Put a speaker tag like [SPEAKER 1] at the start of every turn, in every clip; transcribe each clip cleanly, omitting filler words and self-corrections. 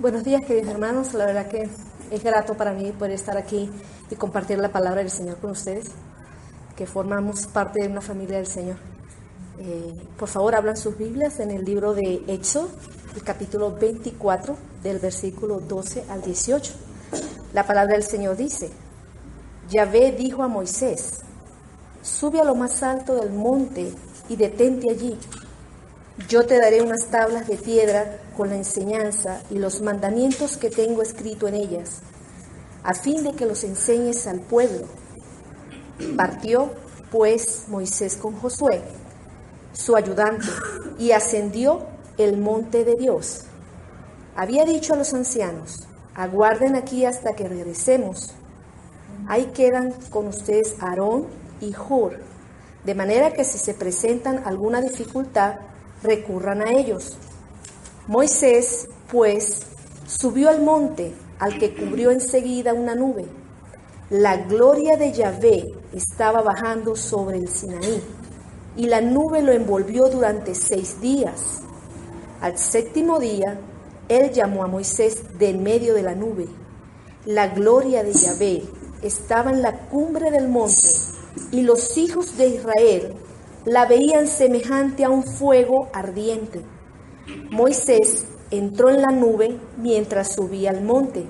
[SPEAKER 1] Buenos días, queridos hermanos. La verdad que es grato para mí poder estar aquí y compartir la palabra del Señor con ustedes, que formamos parte de una familia del Señor. Por favor, abran sus Biblias en el libro de Éxodo, el capítulo 24, del versículo 12 al 18. La palabra del Señor dice: Yahvé dijo a Moisés: sube a lo más alto del monte y detente allí. Yo te daré unas tablas de piedra con la enseñanza y los mandamientos que tengo escrito en ellas, a fin de que los enseñes al pueblo. Partió, pues, Moisés con Josué, su ayudante, y ascendió el monte de Dios. Había dicho a los ancianos: aguarden aquí hasta que regresemos. Ahí quedan con ustedes Aarón y Hur, de manera que si se presentan alguna dificultad, recurran a ellos. Moisés, pues, subió al monte, al que cubrió enseguida una nube. La gloria de Yahvé estaba bajando sobre el Sinaí, y la nube lo envolvió durante 6 días. Al 7º día, él llamó a Moisés de en medio de la nube. La gloria de Yahvé estaba en la cumbre del monte, y los hijos de Israel la veían semejante a un fuego ardiente. Moisés entró en la nube mientras subía al monte.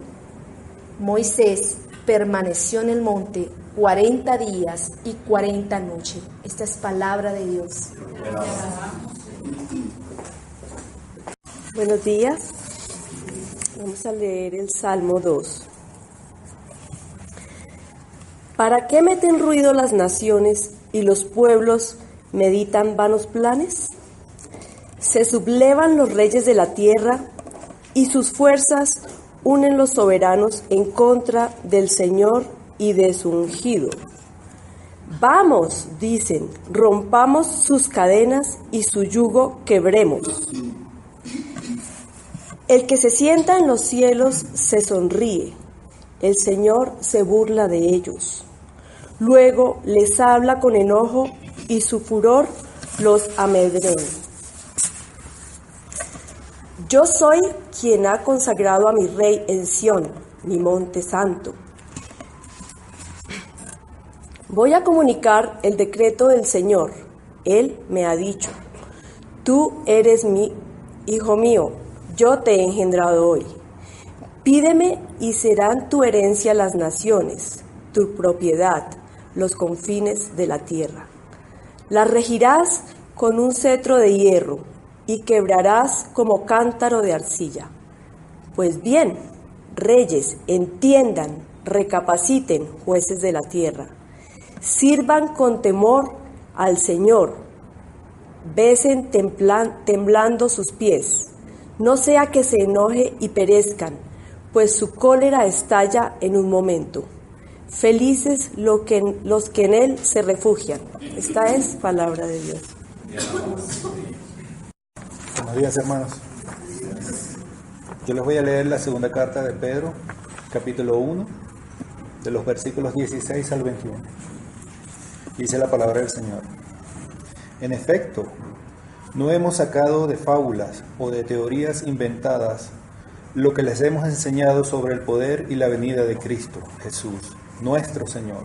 [SPEAKER 1] Moisés permaneció en el monte 40 días y 40 noches. Esta es palabra de Dios.
[SPEAKER 2] Buenos días. Vamos a leer el Salmo 2. ¿Para qué meten ruido las naciones y los pueblos meditan vanos planes? Se sublevan los reyes de la tierra y sus fuerzas unen los soberanos en contra del Señor y de su ungido. Vamos, dicen, rompamos sus cadenas y su yugo quebremos. El que se sienta en los cielos se sonríe, el Señor se burla de ellos. Luego les habla con enojo y su furor los amedrenta. Yo soy quien ha consagrado a mi rey en Sión, mi monte santo. Voy a comunicar el decreto del Señor. Él me ha dicho: tú eres mi hijo mío, yo te he engendrado hoy. Pídeme y serán tu herencia las naciones, tu propiedad, los confines de la tierra. Las regirás con un cetro de hierro y quebrarás como cántaro de arcilla. Pues bien, reyes, entiendan, recapaciten, jueces de la tierra. Sirvan con temor al Señor. Besen temblando sus pies. No sea que se enoje y perezcan, pues su cólera estalla en un momento. Felices los que en él se refugian. Esta es palabra de Dios.
[SPEAKER 3] Buenos días, hermanos. Yo les voy a leer la segunda carta de Pedro, capítulo 1, de los versículos 16 al 21. Dice la palabra del Señor: en efecto, no hemos sacado de fábulas o de teorías inventadas lo que les hemos enseñado sobre el poder y la venida de Cristo Jesús, nuestro Señor.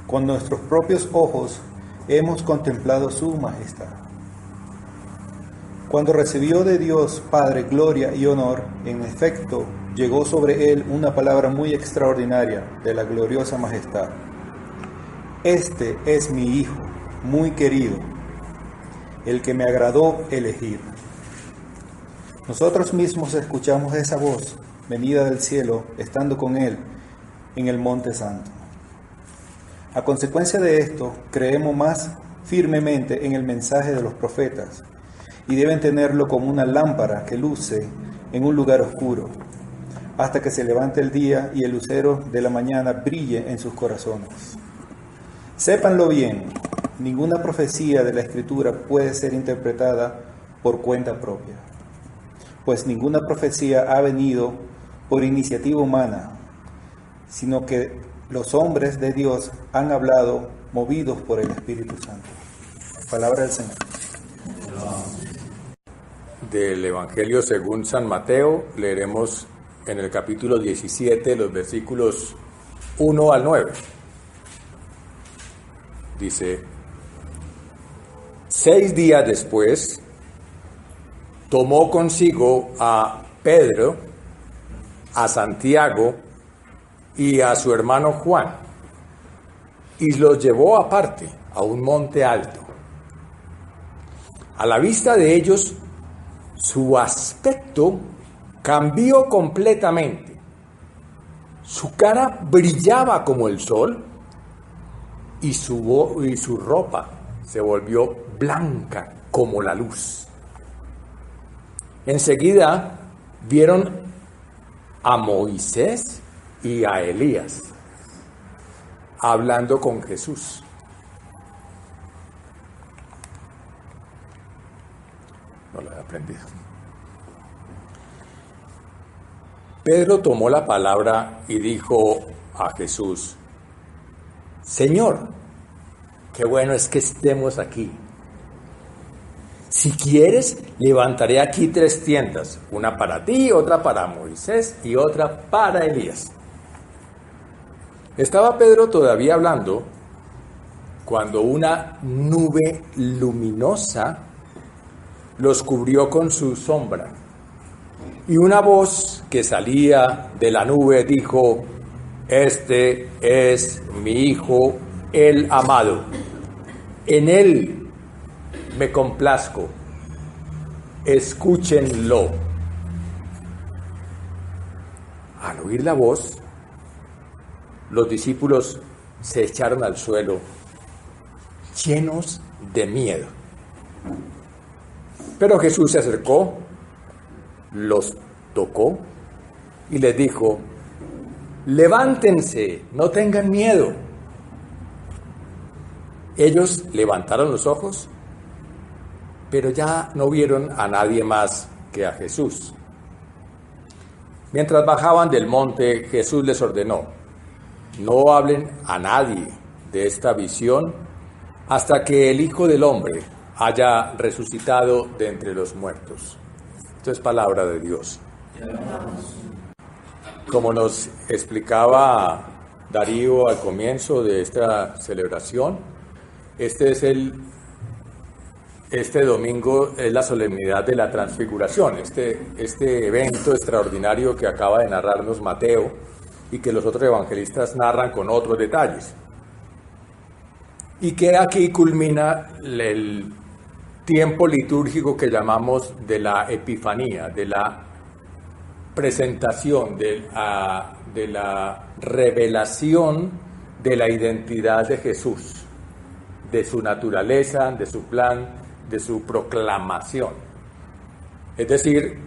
[SPEAKER 3] Con nuestros propios ojos hemos contemplado su majestad. Cuando recibió de Dios Padre gloria y honor, en efecto, llegó sobre él una palabra muy extraordinaria de la gloriosa majestad. Este es mi Hijo, muy querido, el que me agradó elegir. Nosotros mismos escuchamos esa voz venida del cielo, estando con él en el monte santo. A consecuencia de esto, creemos más firmemente en el mensaje de los profetas, y deben tenerlo como una lámpara que luce en un lugar oscuro, hasta que se levante el día y el lucero de la mañana brille en sus corazones. Sépanlo bien, ninguna profecía de la Escritura puede ser interpretada por cuenta propia, pues ninguna profecía ha venido por iniciativa humana, sino que los hombres de Dios han hablado movidos por el Espíritu Santo. Palabra del Señor.
[SPEAKER 4] del Evangelio según San Mateo. Leeremos en el capítulo 17 los versículos 1 al 9. Dice: 6 días después, tomó consigo a Pedro, a Santiago y a su hermano Juan, y los llevó aparte a un monte alto. A la vista de ellos, su aspecto cambió completamente. Su cara brillaba como el sol y su ropa se volvió blanca como la luz. Enseguida vieron a Moisés y a Elías hablando con Jesús. No lo he aprendido. Pedro tomó la palabra y dijo a Jesús: Señor, qué bueno es que estemos aquí. Si quieres, levantaré aquí 3 tiendas, una para ti, otra para Moisés y otra para Elías. Estaba Pedro todavía hablando cuando una nube luminosa los cubrió con su sombra. Y una voz que salía de la nube dijo: Este es mi Hijo, el amado. En él me complazco. Escúchenlo. Al oír la voz, los discípulos se echaron al suelo, llenos de miedo. Pero Jesús se acercó, los tocó y les dijo: levántense, no tengan miedo. Ellos levantaron los ojos, pero ya no vieron a nadie más que a Jesús. Mientras bajaban del monte, Jesús les ordenó: no hablen a nadie de esta visión hasta que el Hijo del Hombre haya resucitado de entre los muertos. Esto es palabra de Dios. Como nos explicaba Darío al comienzo de esta celebración, este domingo es la solemnidad de la Transfiguración, este evento extraordinario que acaba de narrarnos Mateo y que los otros evangelistas narran con otros detalles. Y que aquí culmina el tiempo litúrgico que llamamos de la Epifanía, de la presentación, de la revelación de la identidad de Jesús, de su naturaleza, de su plan, de su proclamación. Es decir,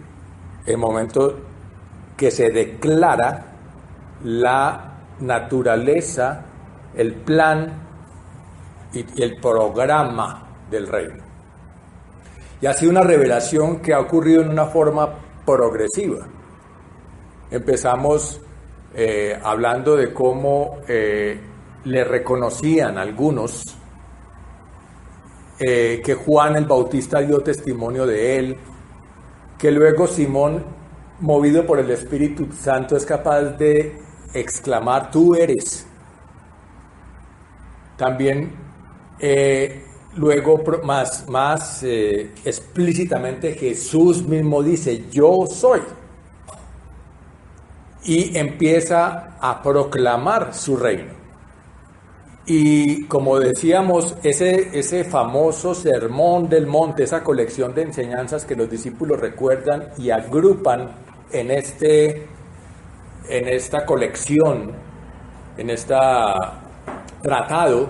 [SPEAKER 4] el momento que se declara la naturaleza, el plan y el programa del reino. Y así una revelación que ha ocurrido en una forma progresiva. Empezamos hablando de cómo le reconocían algunos que Juan el Bautista dio testimonio de él, que luego Simón, movido por el Espíritu Santo, es capaz de exclamar: tú eres. También luego más explícitamente Jesús mismo dice: yo soy. Y empieza a proclamar su reino. Y como decíamos, ese famoso sermón del monte, esa colección de enseñanzas que los discípulos recuerdan y agrupan en esta colección, en este tratado,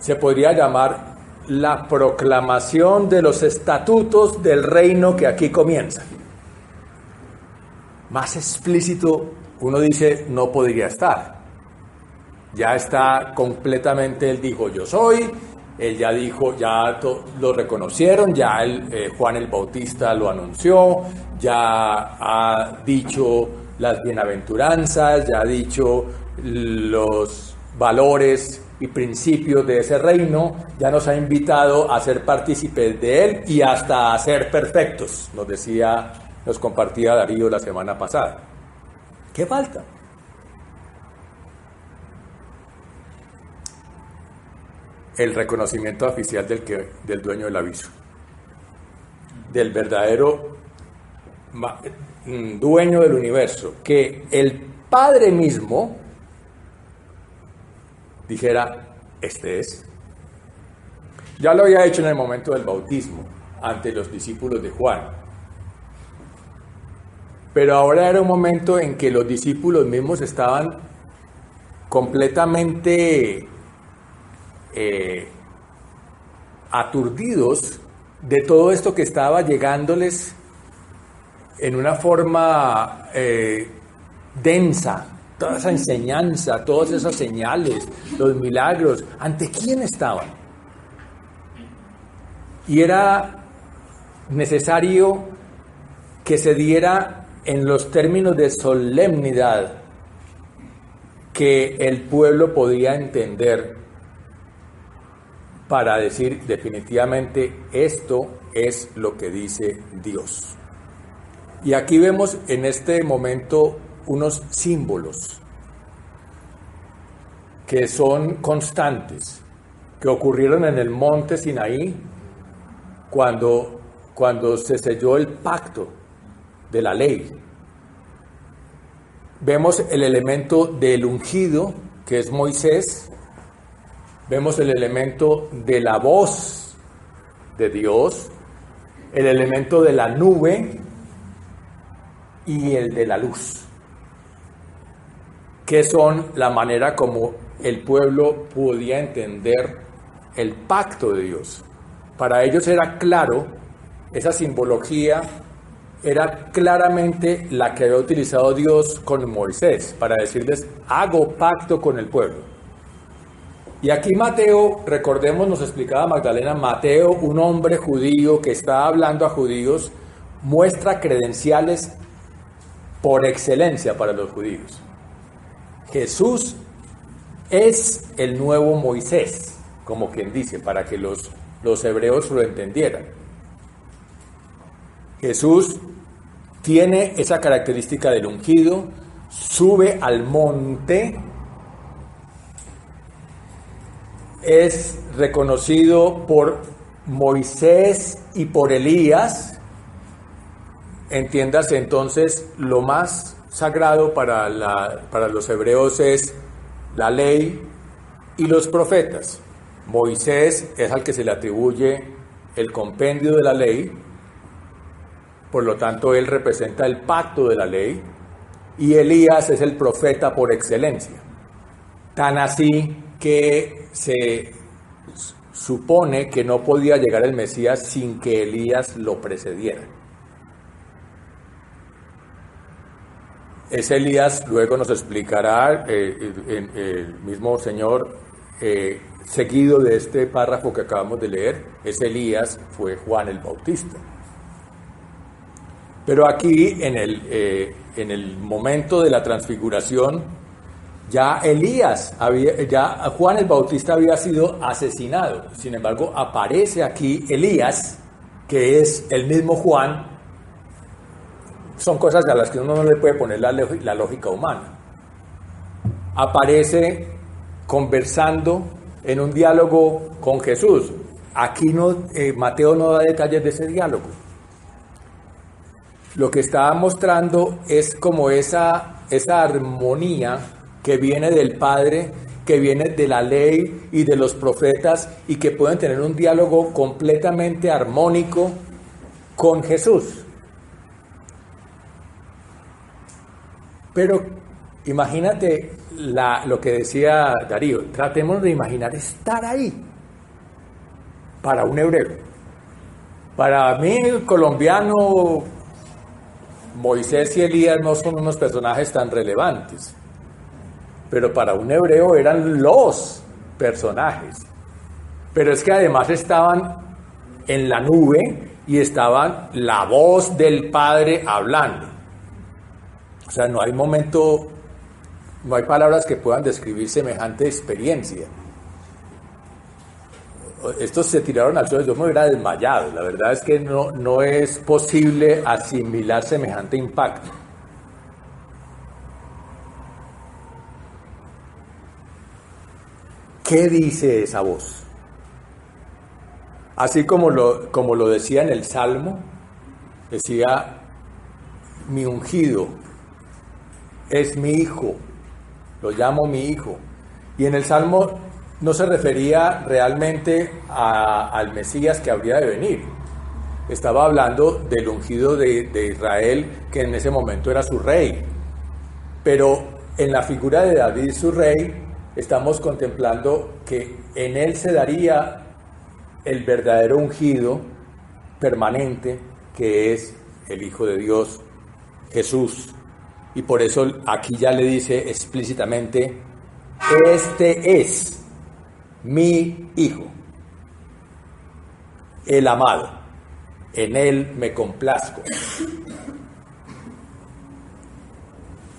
[SPEAKER 4] se podría llamar la proclamación de los estatutos del reino que aquí comienza. Más explícito, uno dice, no podría estar. Ya está completamente, él dijo: yo soy. Él ya dijo, ya lo reconocieron, ya Juan el Bautista lo anunció, ya ha dicho las bienaventuranzas, ya ha dicho los valores y principios de ese reino, ya nos ha invitado a ser partícipes de él y hasta a ser perfectos, nos compartía Darío la semana pasada. ¿Qué falta? El reconocimiento oficial del dueño del aviso, del verdadero dueño del universo, que el Padre mismo dijera, este es. Ya lo había hecho en el momento del bautismo, ante los discípulos de Juan. Pero ahora era un momento en que los discípulos mismos estaban completamente aturdidos de todo esto que estaba llegándoles en una forma densa, toda esa enseñanza, todas esas señales, los milagros, ¿ante quién estaban? Y era necesario que se diera en los términos de solemnidad que el pueblo podía entender para decir definitivamente esto es lo que dice Dios. Y aquí vemos en este momento unos símbolos que son constantes, que ocurrieron en el monte Sinaí cuando se selló el pacto de la ley. Vemos el elemento del ungido, que es Moisés. Vemos el elemento de la voz de Dios, el elemento de la nube y el de la luz, que son la manera como el pueblo podía entender el pacto de Dios. Para ellos era claro, esa simbología era claramente la que había utilizado Dios con Moisés, para decirles, hago pacto con el pueblo. Y aquí Mateo, recordemos, nos explicaba Magdalena, Mateo, un hombre judío que está hablando a judíos, muestra credenciales por excelencia para los judíos. Jesús es el nuevo Moisés, como quien dice, para que los hebreos lo entendieran. Jesús tiene esa característica del ungido, sube al monte, es reconocido por Moisés y por Elías. Entiéndase entonces, lo más sagrado para los hebreos es la ley y los profetas. Moisés es al que se le atribuye el compendio de la ley, por lo tanto él representa el pacto de la ley, y Elías es el profeta por excelencia. Tan así que se supone que no podía llegar el Mesías sin que Elías lo precediera. Ese Elías, luego nos explicará el mismo Señor, seguido de este párrafo que acabamos de leer, ese Elías fue Juan el Bautista. Pero aquí, en el momento de la transfiguración, ya Juan el Bautista había sido asesinado. Sin embargo, aparece aquí Elías, que es el mismo Juan. Son cosas a las que uno no le puede poner la lógica humana. Aparece conversando en un diálogo con Jesús. Aquí Mateo no da detalles de ese diálogo. Lo que está mostrando es como esa armonía que viene del Padre, que viene de la ley y de los profetas, y que pueden tener un diálogo completamente armónico con Jesús. Pero imagínate lo que decía Darío, tratemos de imaginar estar ahí para un hebreo. Para mí, el colombiano, Moisés y Elías no son unos personajes tan relevantes, pero para un hebreo eran los personajes. Pero es que además estaban en la nube y estaban la voz del Padre hablando. O sea, no hay palabras que puedan describir semejante experiencia. estos se tiraron al suelo, yo me hubiera desmayado. La verdad es que no es posible asimilar semejante impacto. ¿Qué dice esa voz? Así como lo decía en el Salmo, decía, mi ungido es mi hijo, lo llamo mi hijo. Y en el Salmo no se refería realmente al Mesías que habría de venir. Estaba hablando del ungido de Israel, que en ese momento era su rey. Pero en la figura de David, su rey, estamos contemplando que en él se daría el verdadero ungido permanente, que es el Hijo de Dios, Jesús. Y por eso aquí ya le dice explícitamente, este es mi Hijo, el amado, en él me complazco.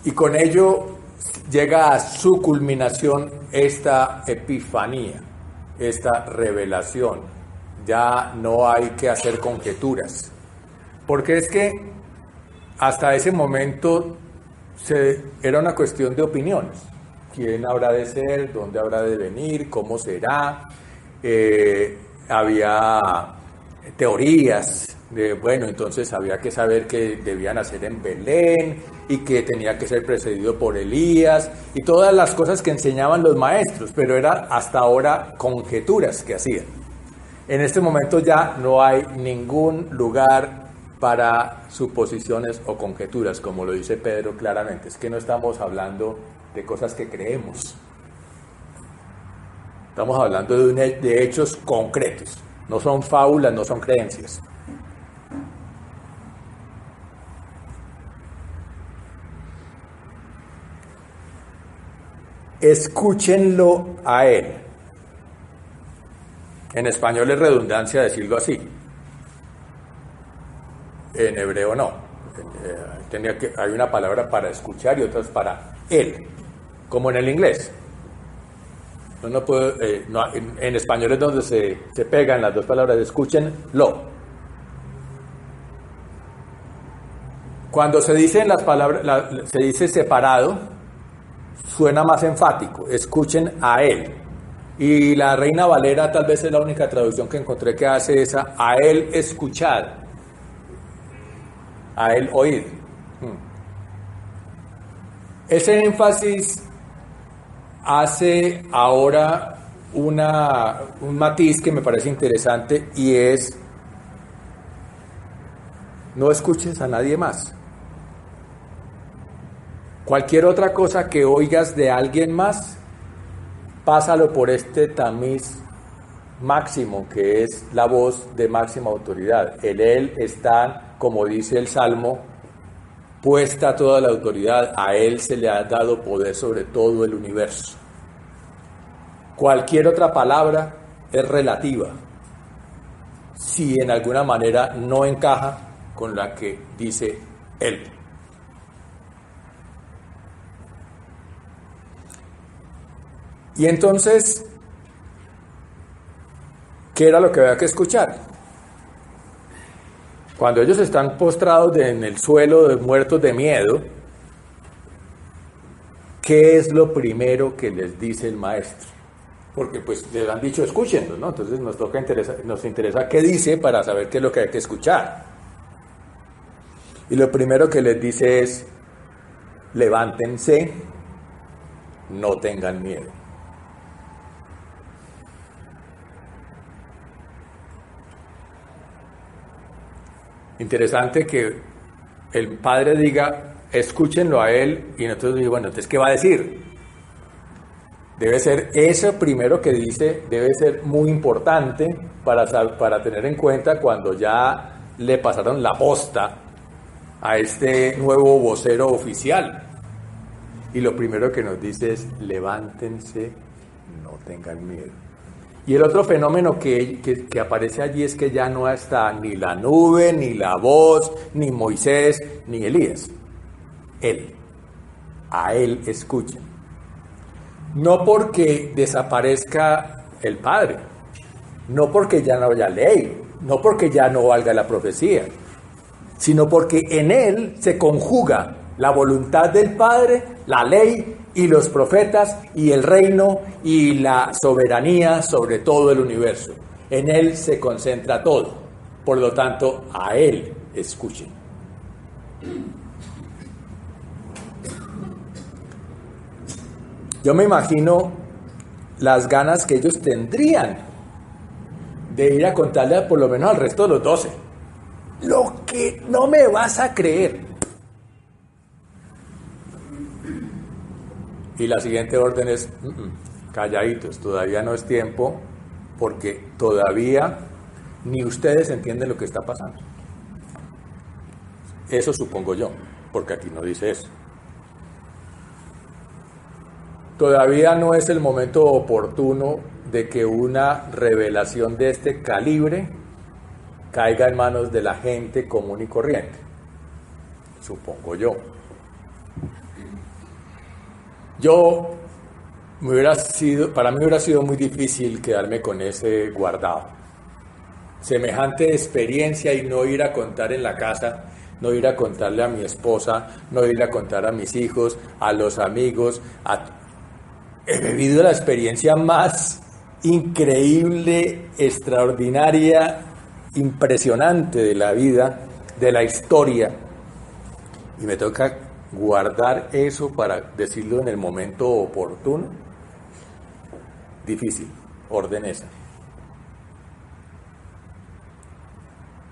[SPEAKER 4] Y con ello llega a su culminación esta epifanía, esta revelación. Ya no hay que hacer conjeturas, porque es que hasta ese momento era una cuestión de opiniones. ¿Quién habrá de ser? ¿Dónde habrá de venir? ¿Cómo será? Había teorías de, bueno, entonces había que saber que debía nacer en Belén y que tenía que ser precedido por Elías y todas las cosas que enseñaban los maestros, pero era hasta ahora conjeturas que hacían. En este momento ya no hay ningún lugar para suposiciones o conjeturas, como lo dice Pedro claramente. Es que no estamos hablando de cosas que creemos. Estamos hablando de hechos concretos. No son fábulas, no son creencias. Escúchenlo a él. En español es redundancia decirlo así. En hebreo no. Hay una palabra para escuchar y otras para él, como en el inglés. En español es donde se pegan las dos palabras, escúchenlo. Cuando se dicen las palabras, se dice separado, suena más enfático, escuchen a él. Y la Reina Valera tal vez es la única traducción que encontré que hace esa, a él escuchad, a él oíd. Ese énfasis hace ahora un matiz que me parece interesante y es, no escuches a nadie más. Cualquier otra cosa que oigas de alguien más, pásalo por este tamiz máximo, que es la voz de máxima autoridad. En él está, como dice el Salmo, puesta toda la autoridad, a él se le ha dado poder sobre todo el universo. Cualquier otra palabra es relativa, si en alguna manera no encaja con la que dice él. Y entonces, ¿qué era lo que había que escuchar? Cuando ellos están postrados en el suelo, muertos de miedo, ¿qué es lo primero que les dice el maestro? Porque pues les han dicho escúchenlo, ¿no? Entonces nos interesa qué dice para saber qué es lo que hay que escuchar. Y lo primero que les dice es, levántense, no tengan miedo. Interesante que el padre diga, escúchenlo a él, y nosotros digo, bueno, entonces, ¿qué va a decir? Debe ser eso primero que dice, debe ser muy importante para tener en cuenta cuando ya le pasaron la posta a este nuevo vocero oficial. Y lo primero que nos dice es, levántense, no tengan miedo. Y el otro fenómeno que aparece allí es que ya no está ni la nube, ni la voz, ni Moisés, ni Elías. Él. A él escuchen. No porque desaparezca el Padre, no porque ya no haya ley, no porque ya no valga la profecía, sino porque en él se conjuga la voluntad del Padre, la ley y los profetas y el reino y la soberanía sobre todo el universo. En él se concentra todo. Por lo tanto, a él escuchen. Yo me imagino las ganas que ellos tendrían de ir a contarle por lo menos al resto de los 12. Lo que no me vas a creer. Y la siguiente orden es, calladitos, todavía no es tiempo, porque todavía ni ustedes entienden lo que está pasando. Eso supongo yo, porque aquí no dice eso. Todavía no es el momento oportuno de que una revelación de este calibre caiga en manos de la gente común y corriente, supongo yo. Para mí hubiera sido muy difícil quedarme con ese guardado. Semejante experiencia y no ir a contar en la casa, no ir a contarle a mi esposa, no ir a contar a mis hijos, a los amigos. He vivido la experiencia más increíble, extraordinaria, impresionante de la vida, de la historia. Y me toca guardar eso para decirlo en el momento oportuno. Difícil, orden esa.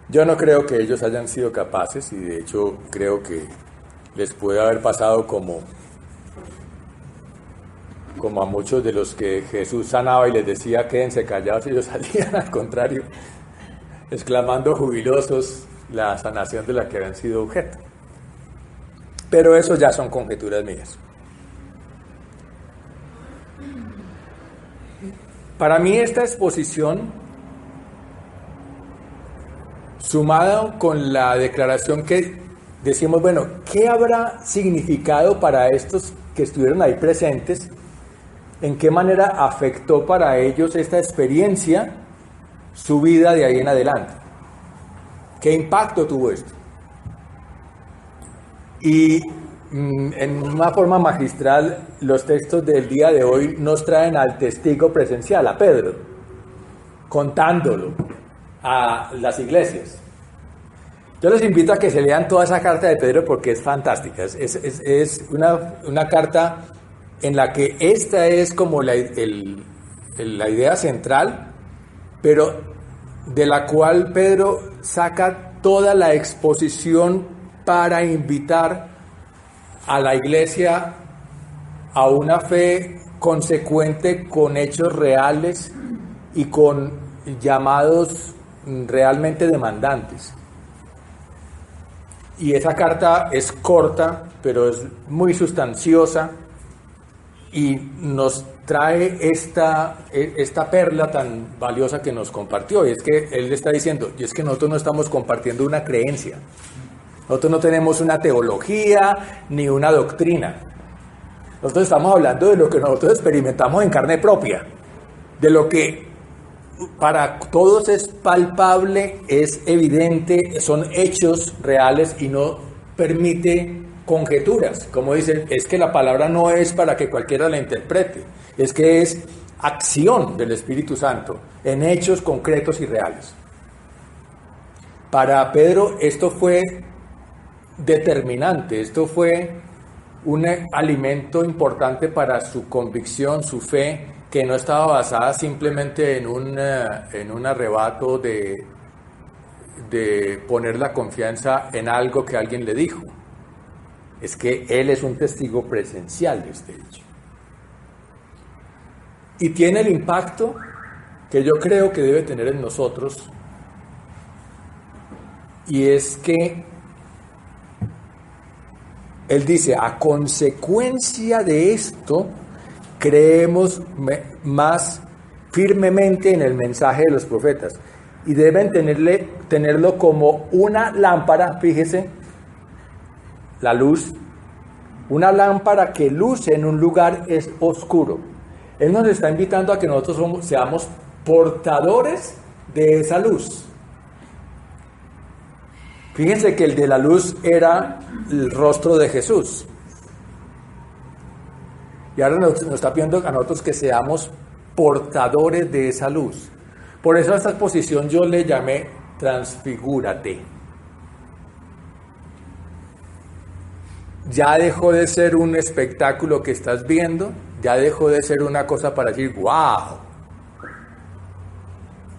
[SPEAKER 4] Yo no creo que ellos hayan sido capaces, y de hecho creo que les puede haber pasado como a muchos de los que Jesús sanaba y les decía quédense callados, y ellos salían al contrario, exclamando jubilosos la sanación de la que habían sido objeto. Pero eso ya son conjeturas mías. Para mí esta exposición, sumada con la declaración que decimos, bueno, ¿qué habrá significado para estos que estuvieron ahí presentes? ¿En qué manera afectó para ellos esta experiencia su vida de ahí en adelante? ¿Qué impacto tuvo esto? Y en una forma magistral, los textos del día de hoy nos traen al testigo presencial, a Pedro, contándolo a las iglesias. Yo les invito a que se lean toda esa carta de Pedro porque es fantástica. Es una carta en la que esta es como la idea central, pero de la cual Pedro saca toda la exposición para invitar a la iglesia a una fe consecuente con hechos reales y con llamados realmente demandantes. Y esa carta es corta, pero es muy sustanciosa y nos trae esta perla tan valiosa que nos compartió. Y es que él le está diciendo, y es que nosotros no estamos compartiendo una creencia. Nosotros no tenemos una teología ni una doctrina. Nosotros estamos hablando de lo que nosotros experimentamos en carne propia, de lo que para todos es palpable, es evidente, son hechos reales y no permite conjeturas. Como dicen, es que la palabra no es para que cualquiera la interprete, es que es acción del Espíritu Santo en hechos concretos y reales. Para Pedro esto fue determinante, esto fue un alimento importante para su convicción, su fe, que no estaba basada simplemente en un arrebato de poner la confianza en algo que alguien le dijo. Es que él es un testigo presencial de este hecho. Y tiene el impacto que yo creo que debe tener en nosotros, y es que él dice, a consecuencia de esto, creemos más firmemente en el mensaje de los profetas. Y deben tenerlo como una lámpara, fíjese, la luz, una lámpara que luce en un lugar es oscuro. Él nos está invitando a que nosotros seamos portadores de esa luz. Fíjense que el de la luz era el rostro de Jesús. Y ahora nos está pidiendo a nosotros que seamos portadores de esa luz. Por eso a esta exposición yo le llamé Transfigúrate. Ya dejó de ser un espectáculo que estás viendo, ya dejó de ser una cosa para decir ¡wow!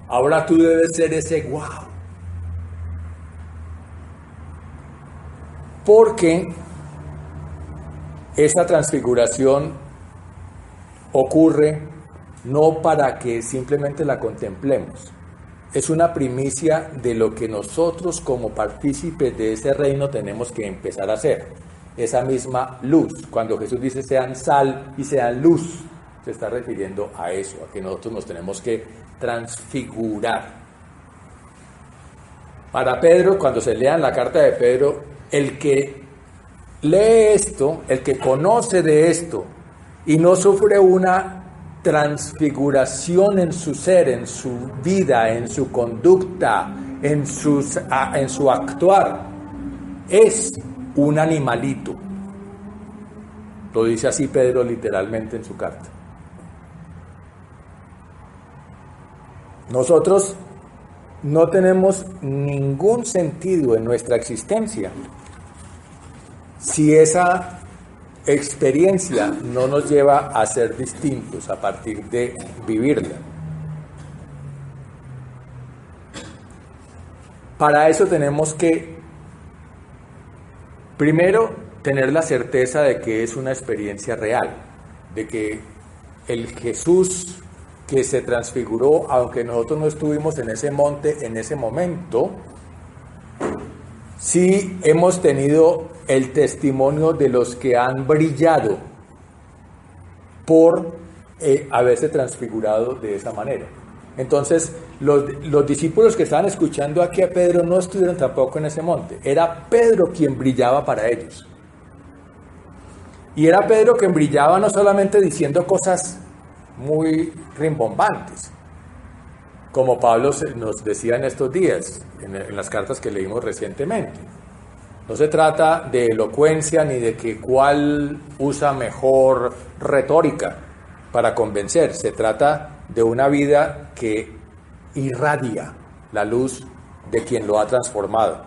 [SPEAKER 4] Ahora tú debes ser ese ¡wow! Porque esa transfiguración ocurre no para que simplemente la contemplemos. Es una primicia de lo que nosotros como partícipes de ese reino tenemos que empezar a hacer. Esa misma luz. Cuando Jesús dice sean sal y sean luz, se está refiriendo a eso, a que nosotros nos tenemos que transfigurar. Para Pedro, cuando se lean la carta de Pedro, el que lee esto, el que conoce de esto y no sufre una transfiguración en su ser, en su vida, en su conducta, en su actuar, es un animalito. Lo dice así Pedro literalmente en su carta. Nosotros no tenemos ningún sentido en nuestra existencia si esa experiencia no nos lleva a ser distintos a partir de vivirla. Para eso tenemos que, primero, tener la certeza de que es una experiencia real, de que el Jesús que se transfiguró, aunque nosotros no estuvimos en ese monte en ese momento, sí hemos tenido el testimonio de los que han brillado por haberse transfigurado de esa manera. Entonces, los discípulos que estaban escuchando aquí a Pedro no estuvieron tampoco en ese monte. Era Pedro quien brillaba para ellos. Y era Pedro quien brillaba no solamente diciendo cosas muy rimbombantes, como Pablo nos decía en estos días, en las cartas que leímos recientemente. No se trata de elocuencia ni de que cuál usa mejor retórica para convencer. Se trata de una vida que irradia la luz de quien lo ha transformado.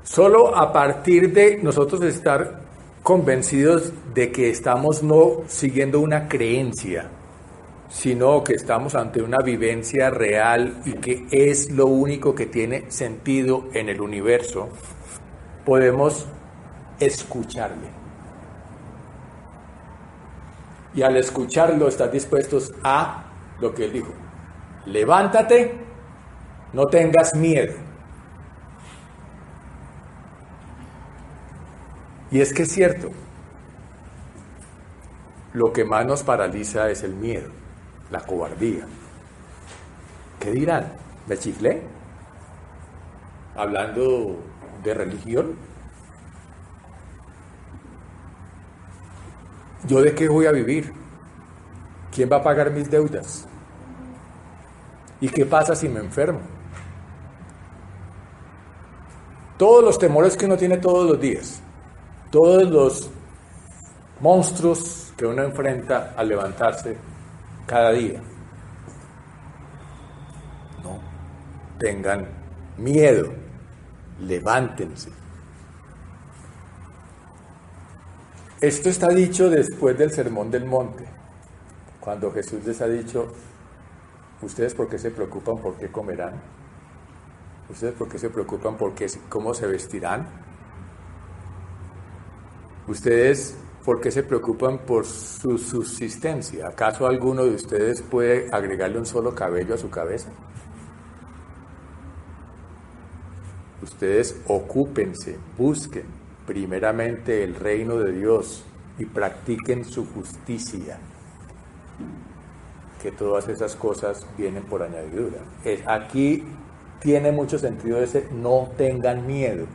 [SPEAKER 4] Solo a partir de nosotros estar convencidos de que estamos no siguiendo una creencia, sino que estamos ante una vivencia real y que es lo único que tiene sentido en el universo, podemos escucharle. Y al escucharlo estás dispuestos a lo que él dijo: levántate, no tengas miedo. Y es que es cierto, lo que más nos paraliza es el miedo, la cobardía. ¿Qué dirán? ¿Me chiflé? ¿Hablando de religión? ¿Yo de qué voy a vivir? ¿Quién va a pagar mis deudas? ¿Y qué pasa si me enfermo? Todos los temores que uno tiene todos los días, todos los monstruos que uno enfrenta al levantarse cada día. No tengan miedo, levántense. Esto está dicho después del Sermón del Monte, cuando Jesús les ha dicho: ¿ustedes por qué se preocupan por qué comerán? ¿Ustedes por qué se preocupan por cómo se vestirán? ¿Ustedes por qué se preocupan por su subsistencia? ¿Acaso alguno de ustedes puede agregarle un solo cabello a su cabeza? Ustedes ocúpense, busquen primeramente el reino de Dios y practiquen su justicia, que todas esas cosas vienen por añadidura. Aquí tiene mucho sentido ese no tengan miedo.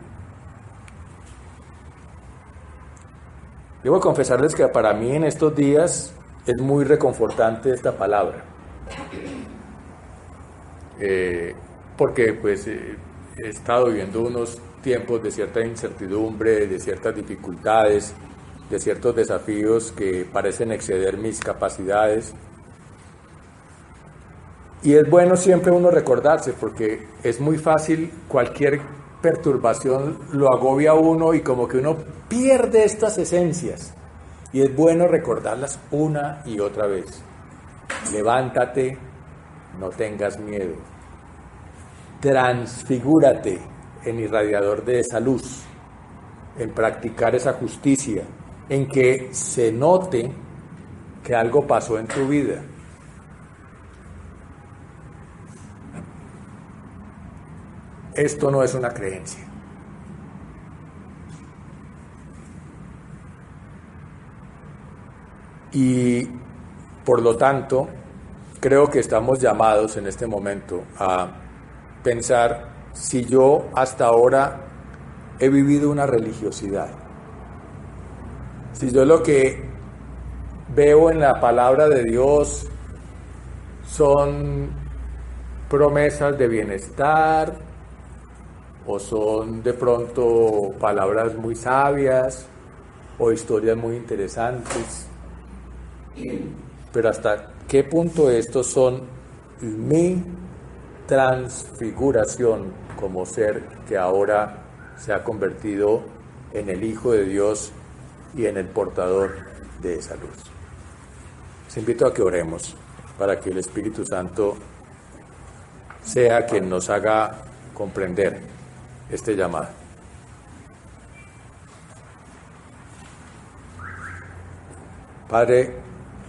[SPEAKER 4] Debo confesarles que para mí en estos días es muy reconfortante esta palabra. Porque pues he estado viviendo unos tiempos de cierta incertidumbre, de ciertas dificultades, de ciertos desafíos que parecen exceder mis capacidades. Y es bueno siempre uno recordarse, porque es muy fácil, cualquier perturbación lo agobia a uno y como que uno pierde estas esencias. Y es bueno recordarlas una y otra vez. Levántate, no tengas miedo. Transfigúrate en irradiador de esa luz, en practicar esa justicia, en que se note que algo pasó en tu vida. Esto no es una creencia. Y por lo tanto, creo que estamos llamados en este momento a pensar si yo hasta ahora he vivido una religiosidad. Si yo lo que veo en la palabra de Dios son promesas de bienestar, o son de pronto palabras muy sabias, o historias muy interesantes, pero hasta qué punto estos son mi transfiguración como ser que ahora se ha convertido en el Hijo de Dios y en el portador de esa luz. Les invito a que oremos para que el Espíritu Santo sea quien nos haga comprender este llamado. Padre,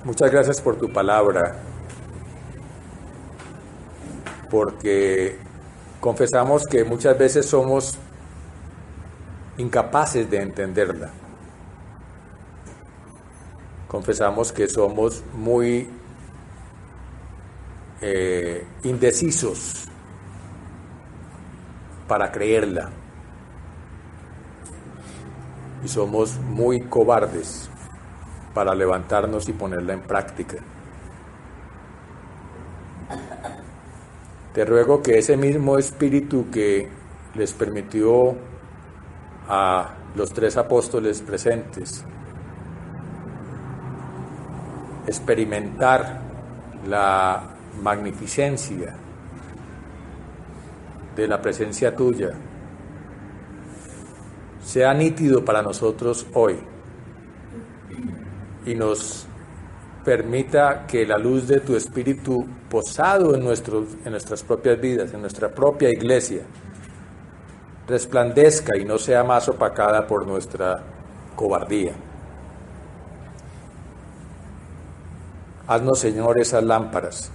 [SPEAKER 4] muchas gracias por tu palabra, porque confesamos que muchas veces somos incapaces de entenderla. Confesamos que somos muy indecisos para creerla, y somos muy cobardes para levantarnos y ponerla en práctica. Te ruego que ese mismo espíritu que les permitió a los 3 apóstoles presentes experimentar la magnificencia de la presencia tuya, sea nítido para nosotros hoy y nos permita que la luz de tu Espíritu posado en nuestras propias vidas, en nuestra propia iglesia, resplandezca y no sea más opacada por nuestra cobardía. Haznos, Señor, esas lámparas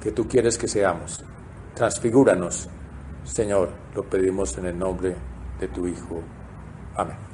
[SPEAKER 4] que tú quieres que seamos. Transfigúranos, Señor, lo pedimos en el nombre de tu Hijo. Amén.